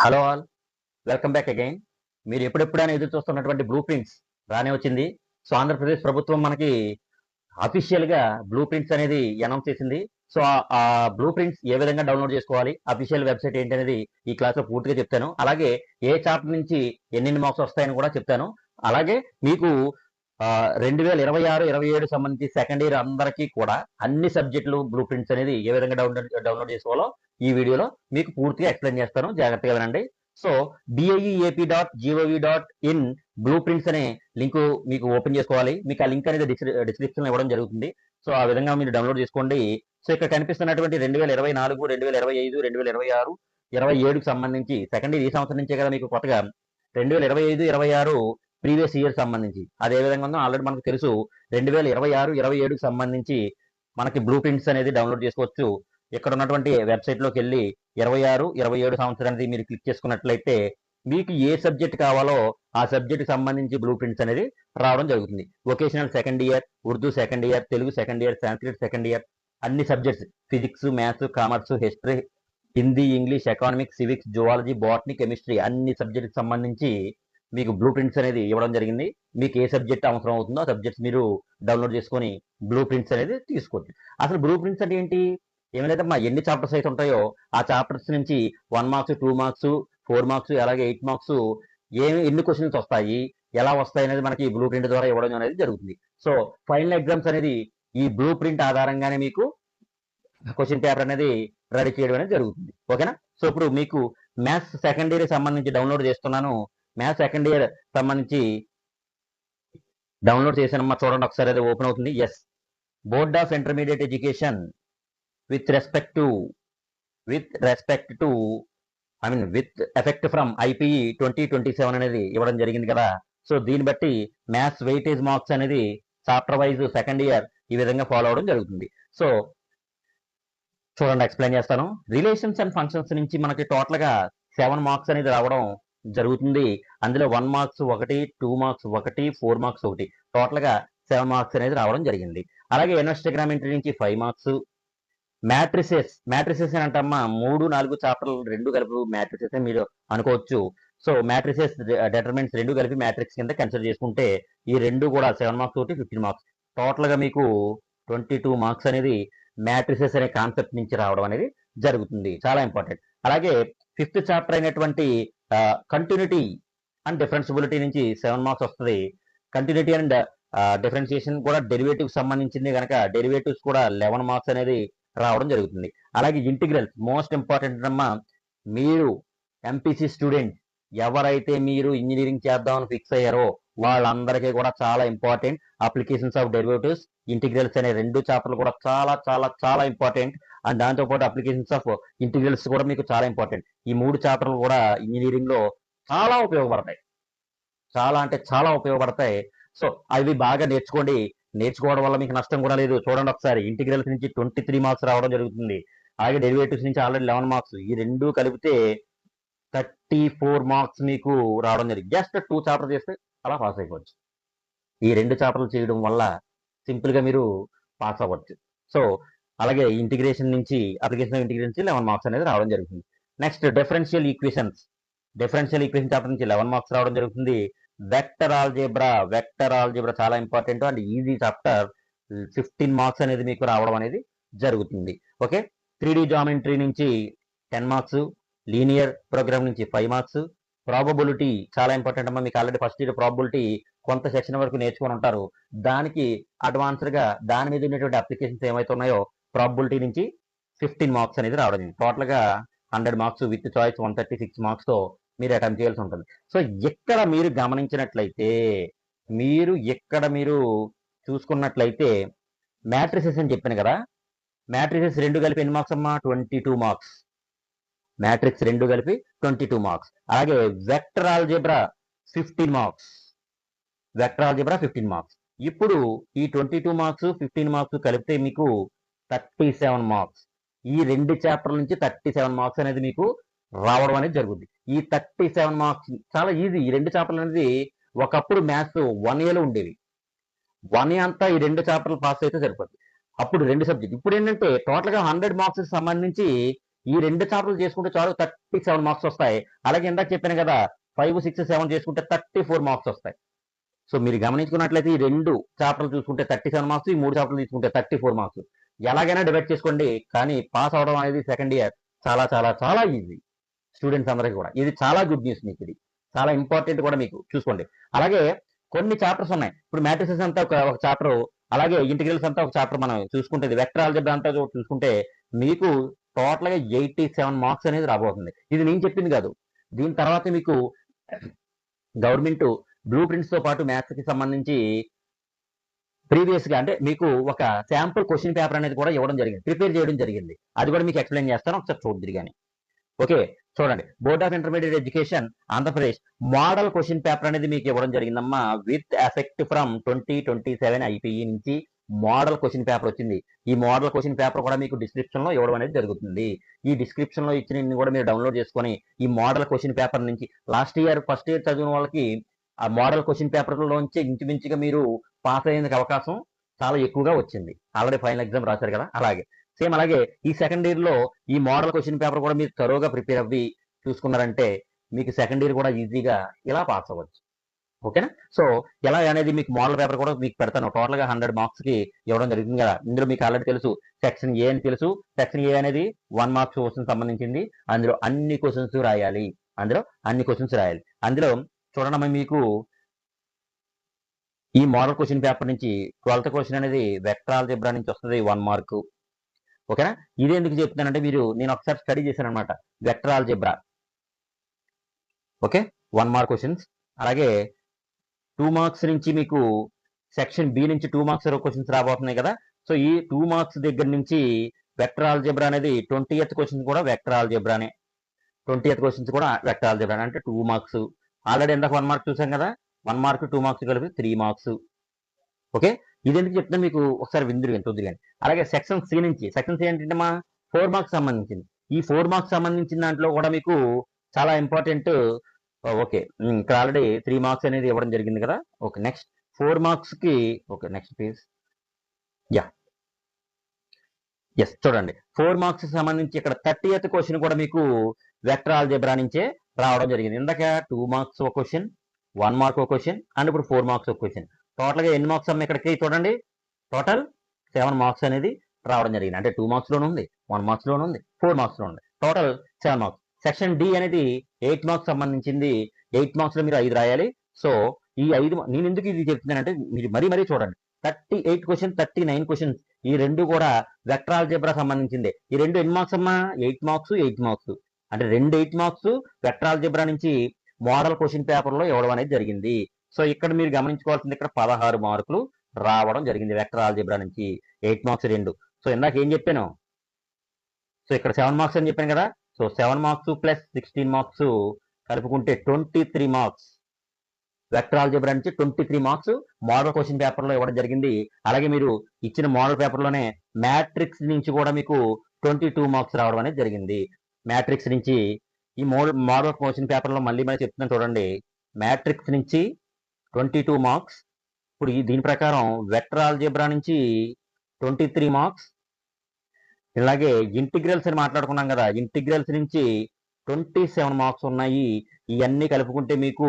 Hello all, welcome back again. మీరు ఎప్పుడెప్పుడైనా ఎదురు చూస్తున్నటువంటి బ్లూ ప్రింట్స్ రానే వచ్చింది. సో ఆంధ్రప్రదేశ్ ప్రభుత్వం మనకి అఫీషియల్ గా బ్లూ ప్రింట్స్ అనేది అనౌన్స్ చేసింది. సో ఆ బ్లూ ప్రింట్స్ ఏ విధంగా డౌన్లోడ్ చేసుకోవాలి, అఫీషియల్ వెబ్సైట్ ఏంటి అనేది ఈ క్లాస్ లో పూర్తిగా చెప్తాను. అలాగే ఏ చాప్టర్ నుంచి ఎన్ని మార్క్స్ వస్తాయని కూడా చెప్తాను. అలాగే మీకు 2026-27 సంబంధించి సెకండ్ ఇయర్ అందరికీ కూడా అన్ని సబ్జెక్టులు బ్లూ ప్రింట్స్ అనేది ఏ విధంగా డౌన్లోడ్ చేసుకోవాలో ఈ వీడియోలో మీకు పూర్తిగా ఎక్స్ప్లెయిన్ చేస్తాను. జాగ్రత్తగా వినండి. సో BIEAP.gov.in బ్లూ ప్రింట్స్ అనే లింక్ మీకు ఓపెన్ చేసుకోవాలి. మీకు ఆ లింక్ అనేది డిస్క్రిప్షన్ ఇవ్వడం జరుగుతుంది. సో ఆ విధంగా మీరు డౌన్లోడ్ చేసుకోండి. సో ఇక్కడ కనిపిస్తున్నటువంటి 2024, 2025, 2026, 27కి సంబంధించి సెకండ్ ఇయర్ ఈ సంవత్సరం నుంచే కదా మీకు కొత్తగా 2025-26 ప్రీవియస్ ఇయర్ సంబంధించి అదే విధంగా ఉందో ఆల్రెడీ మనకు తెలుసు. 2026-27కి సంబంధించి మనకి బ్లూ ప్రింట్స్ అనేది డౌన్లోడ్ చేసుకోవచ్చు. ఇక్కడ ఉన్నటువంటి వెబ్సైట్ లోకి వెళ్ళి 26-27 సంవత్సరానికి మీరు క్లిక్ చేసుకున్నట్లయితే మీకు ఏ సబ్జెక్ట్ కావాలో ఆ సబ్జెక్ట్ సంబంధించి బ్లూ ప్రింట్స్ అనేది రావడం జరుగుతుంది. Vocational second year, Urdu second year, Telugu second year, Sanskrit second year, అన్ని subjects physics, maths, commerce, history, Hindi, English, economics, civics, zoology, botany, chemistry అన్ని సబ్జెక్ట్కి సంబంధించి మీకు బ్లూ ప్రింట్స్ అనేది ఇవ్వడం జరిగింది. మీకు ఏ సబ్జెక్ట్ అవసరం అవుతుందో ఆ సబ్జెక్ట్స్ మీరు డౌన్లోడ్ చేసుకొని బ్లూ ప్రింట్స్ అనేది తీసుకోవచ్చు. అసలు బ్లూ ప్రింట్స్ అంటే ఏంటి? ఏమైనా మా ఎన్ని చాప్టర్స్ అయితే ఉంటాయో ఆ చాప్టర్స్ నుంచి 1 మార్క్స్, 2 మార్క్స్, 4 మార్క్స్, అలాగే 8 మార్క్స్ ఎన్ని క్వశ్చన్స్ వస్తాయి, ఎలా వస్తాయి అనేది మనకి బ్లూ ప్రింట్ ద్వారా ఇవ్వడం అనేది జరుగుతుంది. సో ఫైనల్ ఎగ్జామ్స్ అనేది ఈ బ్లూ ప్రింట్ ఆధారంగానే మీకు క్వశ్చన్ పేపర్ అనేది రెడీ చేయడం అనేది జరుగుతుంది. ఓకేనా? సో ఇప్పుడు మీకు మ్యాథ్స్ సెకండ్ ఇయర్ సంబంధించి డౌన్లోడ్ చేస్తున్నాను. మ్యాథ్స్ సెకండ్ ఇయర్ సంబంధించి డౌన్లోడ్ చేశానమ్మా, చూడండి ఒకసారి అది ఓపెన్ అవుతుంది. Yes, board of intermediate education with respect to with effect from IPE 2027 అనేది ఇవ్వడం జరిగింది కదా. సో దీన్ని బట్టి మ్యాథ్స్ వెయిటేజ్ మార్క్స్ అనేది చాప్టర్ వైజ్ సెకండ్ ఇయర్ ఈ విధంగా ఫాలో అవడం జరుగుతుంది. సో చూడండి, ఎక్స్ప్లెయిన్ చేస్తాను. రిలేషన్స్ అండ్ ఫంక్షన్స్ నుంచి మనకి టోటల్ గా 7 మార్క్స్ అనేది రావడం జరుగుతుంది. అందులో 1 మార్క్స్ 1, 2 మార్క్స్ 1, 4 మార్క్స్ 1, టోటల్ గా 7 మార్క్స్ అనేది రావడం జరిగింది. అలాగే ఇన్వెస్టిగ్రామెంటరీ నుంచి 5 మార్క్స్. మ్యాట్రిసెస్ అని అంటమ్మా 3, 4 చాప్టర్లు రెండు కలిపి మ్యాట్రిసెస్ మీరు అనుకోవచ్చు. సో మ్యాట్రిసెస్ డెటర్మినెంట్స్ రెండు కలిపి మ్యాట్రిక్స్ కింద కన్సిడర్ చేసుకుంటే ఈ రెండు కూడా 7 మార్క్స్ 15 మార్క్స్, టోటల్ గా మీకు 22 మార్క్స్ అనేది మ్యాట్రిసెస్ అనే కాన్సెప్ట్ నుంచి రావడం అనేది జరుగుతుంది. చాలా ఇంపార్టెంట్. అలాగే 5th చాప్టర్ అయినటువంటి కంటిన్యూటీ అండ్ డిఫరెన్సిబిలిటీ నుంచి 7 మార్క్స్ వస్తుంది. కంటిన్యూటీ అండ్ డిఫరెన్షియేషన్ కూడా డెరివేటివ్ సంబంధించింది కనుక డెరివేటివ్స్ కూడా 11 మార్క్స్ అనేది రావడం జరుగుతుంది. అలాగే ఇంటిగ్రల్స్ మోస్ట్ ఇంపార్టెంట్ అమ్మా. మీరు ఎంపీసీ స్టూడెంట్ ఎవరైతే మీరు ఇంజనీరింగ్ చేద్దామని ఫిక్స్ అయ్యారో వాళ్ళందరికీ కూడా చాలా important. Applications of derivatives, integrals అనే 2 చాప్టర్లు కూడా చాలా చాలా చాలా ఇంపార్టెంట్. అండ్ దాంతోపాటు అప్లికేషన్స్ ఆఫ్ ఇంటిగ్రల్స్ కూడా మీకు చాలా ఇంపార్టెంట్. ఈ 3 చాప్టర్లు కూడా ఇంజనీరింగ్ లో చాలా ఉపయోగపడతాయి. చాలా అంటే చాలా ఉపయోగపడతాయి. సో అవి బాగా నేర్చుకోవడం వల్ల మీకు నష్టం కూడా లేదు. చూడండి ఒకసారి, ఇంటిగ్రల్స్ నుంచి 23 మార్క్స్ రావడం జరుగుతుంది. అలాగే డెరివేటివ్స్ నుంచి ఆల్రెడీ 11 మార్క్స్, ఈ రెండు కలిపితే 34 మార్క్స్ మీకు రావడం జరిగింది. జస్ట్ 2 చాప్టర్ చేస్తే అలా పాస్ అయిపోవచ్చు. ఈ 2 చాప్టర్లు చేయడం వల్ల సింపుల్ గా మీరు పాస్ అవ్వచ్చు. సో అలాగే ఇంటిగ్రేషన్ నుంచి అప్లికేషన్ ఆఫ్ ఇంటిగ్రేషన్ నుంచి 11 మార్క్స్ అనేది రావడం జరుగుతుంది. నెక్స్ట్ డిఫరెన్షియల్ ఈక్వేషన్ చాప్టర్ నుంచి 11 మార్క్స్ రావడం జరుగుతుంది. వెక్టర్ ఆల్జీబ్రా చాలా important and easy chapter, 15 marks అనేది మీకు రావడం అనేది జరుగుతుంది. ఓకే, 3D జామెట్రీ నుంచి 10 మార్క్స్, లీనియర్ ప్రోగ్రామ్ నుంచి 5 మార్క్స్, ప్రాబబిలిటీ చాలా ఇంపార్టెంట్ అమ్మా. మీకు ఆల్రెడీ ఫస్ట్ ఇయర్ ప్రాబబిలిటీ కొంత సెక్షన్ వరకు నేర్చుకొని ఉంటారు. దానికి అడ్వాన్స్డ్ గా దాని మీద ఉన్నటువంటి అప్లికేషన్స్ ఏమైతే ఉన్నాయో ప్రాబబిలిటీ నుంచి 15 మార్క్స్ అనేది రావడం జరిగింది. టోటల్ గా 100 మార్క్స్ విత్ చాయిస్ 136 మార్క్స్ తో మీరు అటెంప్ట్ చేయాల్సి ఉంటుంది. సో ఇక్కడ మీరు గమనించినట్లయితే, మీరు చూసుకున్నట్లయితే మ్యాట్రిసెస్ అని చెప్పాను కదా. మ్యాట్రిసెస్ రెండు కలిపి ఎన్ని మార్క్స్ అమ్మా? 22 మార్క్స్. మ్యాట్రిక్స్ రెండు కలిపి 22 మార్క్స్. అలాగే వెక్టర్ ఆల్జీబ్రా 15 మార్క్స్. ఇప్పుడు ఈ 22 మార్క్స్ 15 మార్క్స్ కలిపితే మీకు 37 మార్క్స్. ఈ 2 చాప్టర్ల నుంచి 37 మార్క్స్ అనేది మీకు రావడం అనేది జరుగుతుంది. ఈ 37 మార్క్స్ చాలా ఈజీ. ఈ 2 చాప్టర్లు అనేది ఒకప్పుడు మ్యాథ్స్ 1Aలో ఉండేవి. 1A అంతా ఈ 2 చాప్టర్లు పాస్ అయితే సరిపోతుంది. అప్పుడు 2 సబ్జెక్ట్. ఇప్పుడు ఏంటంటే టోటల్ గా 100 మార్క్స్ సంబంధించి ఈ 2 చాప్టర్లు చేసుకుంటే చాలు 37 మార్క్స్ వస్తాయి. అలాగే ఇందాక చెప్పాను కదా 5, 6, 7 చేసుకుంటే 34 మార్క్స్ వస్తాయి. సో మీరు గమనించుకున్నట్లయితే ఈ 2 చాప్టర్లు చూసుకుంటే 37 మార్క్స్, ఈ 3 చాప్టర్లు తీసుకుంటే 34 మార్క్స్. ఎలాగైనా డివైడ్ చేసుకోండి, కానీ పాస్ అవడం అనేది సెకండ్ ఇయర్ చాలా చాలా చాలా ఈజీ స్టూడెంట్స్ అందరికీ కూడా. ఇది చాలా గుడ్ న్యూస్ మీకు, ఇది చాలా ఇంపార్టెంట్ కూడా మీకు చూసుకోండి. అలాగే కొన్ని చాప్టర్స్ ఉన్నాయి. ఇప్పుడు మ్యాట్రిసెస్ అంతా ఒక చాప్టర్, అలాగే ఇంటిగ్రల్స్ అంతా ఒక చాప్టర్ మనం చూసుకుంటే, వెక్టర్ ఆల్జీబ్రా అంతా చూసుకుంటే మీకు టోటల్ గా 87 మార్క్స్ అనేది రాబోతుంది. ఇది నేను చెప్పింది కాదు. దీని తర్వాత మీకు గవర్నమెంట్ బ్లూ ప్రింట్స్ తో పాటు మ్యాథ్స్ కి సంబంధించి ప్రీవియస్ గా అంటే మీకు ఒక శాంపుల్ క్వశ్చన్ పేపర్ అనేది కూడా ఇవ్వడం జరిగింది, ప్రిపేర్ చేయడం జరిగింది. అది కూడా మీకు ఎక్స్ప్లెయిన్ చేస్తాను, ఒకసారి చూద్దరు కానీ. ఓకే, చూడండి. Board of intermediate education Andhra Pradesh model question paper అనేది మీకు ఇవ్వడం జరిగిందమ్మా. విత్ ఎఫెక్ట్ ఫ్రమ్ 2027 ఐపీఈ నుంచి మోడల్ క్వశ్చన్ పేపర్ వచ్చింది. ఈ మోడల్ క్వశ్చన్ పేపర్ కూడా మీకు డిస్క్రిప్షన్ లో ఇవ్వడం అనేది జరుగుతుంది. ఈ డిస్క్రిప్షన్ లో ఇచ్చిన కూడా మీరు డౌన్లోడ్ చేసుకొని ఈ మోడల్ క్వశ్చన్ పేపర్ నుంచి ఫస్ట్ ఇయర్ చదివిన వాళ్ళకి ఆ మోడల్ క్వశ్చన్ పేపర్ లోంచి ఇంచుమించుగా మీరు పాస్ అయ్యేందుకు అవకాశం చాలా ఎక్కువగా వచ్చింది. ఆల్రెడీ ఫైనల్ ఎగ్జామ్ రాశారు కదా, అలాగే సేమ్ అలాగే ఈ సెకండ్ ఇయర్ లో ఈ మోడల్ క్వశ్చన్ పేపర్ కూడా మీరు త్వరగా ప్రిపేర్ అవ్వి చూసుకున్నారంటే మీకు సెకండ్ ఇయర్ కూడా ఈజీగా ఇలా పాస్ అవ్వచ్చు. ఓకేనా? సో ఎలా అనేది మీకు మోడల్ పేపర్ కూడా మీకు పెడతాను. టోటల్ గా 100 మార్క్స్ కి ఇవ్వడం జరుగుతుంది కదా. ఇందులో మీకు ఆల్రెడీ తెలుసు సెక్షన్ ఏ అని తెలుసు. సెక్షన్ ఏ అనేది 1 మార్క్స్ క్వశ్చన్ సంబంధించింది. అందులో అన్ని క్వశ్చన్స్ రాయాలి. అందులో చూడండి, మీకు ఈ మోడల్ క్వశ్చన్ పేపర్ నుంచి 12th క్వశ్చన్ అనేది వెక్టర్ ఆల్జీబ్రా నుంచి వస్తుంది, 1 మార్కు. ఓకేనా? ఇది ఎందుకు చెప్తున్నానంటే నేను ఒకసారి స్టడీ చేశాను అనమాట vector algebra. Okay, 1 mark questions. అలాగే 2 మార్క్స్ నుంచి మీకు సెక్షన్ బి నుంచి 2 మార్క్స్ క్వశ్చన్స్ రాబోతున్నాయి కదా. సో ఈ 2 మార్క్స్ దగ్గర నుంచి వెక్టర్ ఆల్జీబ్రా అనేది 20th క్వశ్చన్ కూడా వెక్టర్ ఆల్జీబ్రానే. 20th క్వశ్చన్స్ కూడా వెక్టర్ ఆల్జీబ్రా అంటే 2 మార్క్స్. ఆల్రెడీ ఇందాక 1 మార్క్ చూసాం కదా, 1 మార్క్ 2 మార్క్స్ కలిపి 3 మార్క్స్. ఓకే, ఇది ఎందుకు చెప్తున్నా మీకు ఒకసారి విందురు కానీ. అలాగే సెక్షన్ సి ఏంటంటే మా 4 మార్క్స్ సంబంధించింది. ఈ 4 మార్క్స్ సంబంధించిన దాంట్లో కూడా మీకు చాలా ఇంపార్టెంట్. ఓకే, ఇక్కడ ఆల్రెడీ 3 మార్క్స్ అనేది ఇవ్వడం జరిగింది కదా. ఓకే, నెక్స్ట్ 4 మార్క్స్ కి ఓకే నెక్స్ట్ పేజ్. ఎస్, చూడండి 4 మార్క్స్ సంబంధించి ఇక్కడ 30th క్వశ్చన్ కూడా మీకు వెక్టర్ ఆల్జీబ్రా నుంచే రావడం జరిగింది. ఇందాక 2 మార్క్స్ ఒక క్వశ్చన్, 1 మార్క్ ఒక క్వశ్చన్, అండ్ ఇప్పుడు 4 మార్క్స్ ఒక క్వశ్చన్. టోటల్ గా ఎన్ని మార్క్స్ అమ్మ ఇక్కడికి చూడండి, టోటల్ 7 మార్క్స్ అనేది రావడం జరిగింది. అంటే 2 మార్క్స్ లోనే ఉంది, 1 మార్క్స్ లోనే ఉంది, 4 మార్క్స్ లో ఉంది, టోటల్ 7 మార్క్స్. సెక్షన్ డి అనేది 8 మార్క్స్ సంబంధించింది. 8 మార్క్స్ లో మీరు 5 రాయాలి. సో ఈ 5 నేను ఎందుకు ఇది చెప్తున్నానంటే మీరు మరీ చూడండి, 38 క్వశ్చన్, 39 క్వశ్చన్స్ ఈ రెండు కూడా వెక్టర్ ఆల్జీబ్రా సంబంధించింది. ఈ రెండు ఎన్ని మార్క్స్ అమ్మా? 8 మార్క్స్. అంటే 2 8 మార్క్స్ వెక్టర్ ఆల్జీబ్రా నుంచి మోడల్ క్వశ్చన్ పేపర్ లో ఇవ్వడం అనేది జరిగింది. సో ఇక్కడ మీరు గమనించుకోవాల్సింది, ఇక్కడ 16 మార్కులు రావడం జరిగింది వెక్టర్ ఆల్జీబ్రా నుంచి. 8 మార్క్స్ 2. సో ఇందాక ఏం చెప్పాను, సో ఇక్కడ 7 మార్క్స్ అని చెప్పాను కదా. సో 7 మార్క్స్ ప్లస్ 16 మార్క్స్ కలుపుకుంటే 23 మార్క్స్ వెక్టర్ ఆల్జీబ్రా నుంచి 23 మార్క్స్ మోడల్ క్వశ్చన్ పేపర్ లో ఇవ్వడం జరిగింది. అలాగే మీరు ఇచ్చిన మోడల్ పేపర్ లోనే మ్యాట్రిక్స్ నుంచి కూడా మీకు 22 మార్క్స్ రావడం అనేది జరిగింది. మ్యాట్రిక్స్ నుంచి ఈ మోడల్ క్వశ్చన్ పేపర్ లో మళ్ళీ చెప్తున్నాను చూడండి, మ్యాట్రిక్స్ నుంచి 22 మార్క్స్. ఇప్పుడు దీని ప్రకారం వెక్టర్ ఆల్జీబ్రా నుంచి 23 మార్క్స్. ఇలాగే ఇంటిగ్రల్స్ అని మాట్లాడుకున్నాం కదా, ఇంటిగ్రల్స్ నుంచి 27 మార్క్స్ ఉన్నాయి. ఇవన్నీ కలుపుకుంటే మీకు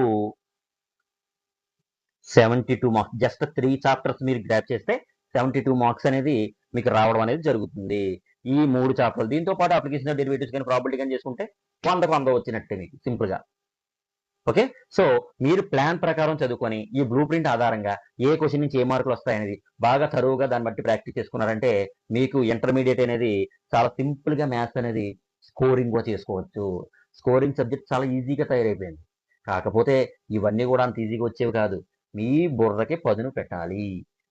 72 మార్క్స్. జస్ట్ 3 చాప్టర్స్ మీరు గ్రాప్ చేస్తే 72 మార్క్స్ అనేది మీకు రావడం అనేది జరుగుతుంది. ఈ 3 చాప్టర్లు దీంతో పాటు అప్లికేషన్ డెరివేటివ్స్ కానీ ప్రాబిలిటీ కానీ చేసుకుంటే 100 వచ్చినట్టే మీకు సింపుల్ గా. ఓకే, సో మీరు ప్లాన్ ప్రకారం చదువుకొని ఈ బ్లూ ప్రింట్ ఆధారంగా ఏ క్వశ్చన్ నుంచి ఏ మార్కులు వస్తాయనేది బాగా తరువుగా దాన్ని బట్టి ప్రాక్టీస్ చేసుకున్నారంటే మీకు ఇంటర్మీడియట్ అనేది చాలా సింపుల్ గా మ్యాథ్స్ అనేది స్కోరింగ్ కూడా చేసుకోవచ్చు. స్కోరింగ్ సబ్జెక్ట్ చాలా ఈజీగా తయారైపోయింది. కాకపోతే ఇవన్నీ కూడా అంత ఈజీగా వచ్చేవి కాదు. మీ బుర్రకి పదును పెట్టాలి.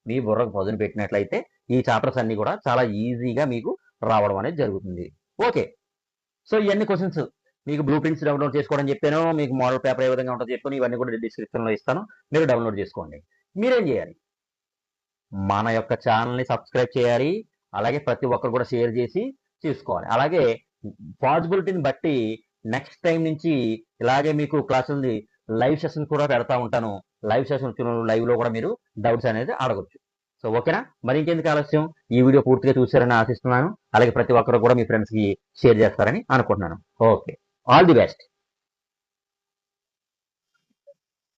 మీ బుర్రకు పదును పెట్టినట్లయితే ఈ చాప్టర్స్ అన్ని కూడా చాలా ఈజీగా మీకు రావడం అనేది జరుగుతుంది. ఓకే, సో ఇవన్నీ క్వశ్చన్స్ మీకు బ్లూ ప్రింట్స్ డౌన్లోడ్ చేసుకోవడం చెప్పాను. మీకు మోడల్ పేపర్ ఏ విధంగా ఉంటుందో చెప్పాను. ఇవన్నీ కూడా డిస్క్రిప్షన్ లో ఇస్తాను, మీరు డౌన్లోడ్ చేసుకోండి. మీరేం చేయాలి, మన యొక్క ఛానల్ ని సబ్స్క్రైబ్ చేయాలి. అలాగే ప్రతి ఒక్కరు కూడా షేర్ చేసి చూసుకోవాలి. అలాగే పాసిబిలిటీని బట్టి నెక్స్ట్ టైం నుంచి ఇలాగే మీకు క్లాసులు లైవ్ సెషన్ కూడా పెడతా ఉంటాను. లైవ్ సెషన్ లైవ్ లో కూడా మీరు డౌట్స్ అనేది అడగొచ్చు. సో ఓకేనా, మరి ఇంకెందుకు ఆలస్యం, ఈ వీడియో పూర్తిగా చూసారని ఆశిస్తున్నాను. అలాగే ప్రతి ఒక్కరు కూడా మీ ఫ్రెండ్స్కి షేర్ చేస్తారని అనుకుంటున్నాను. Okay, all the best.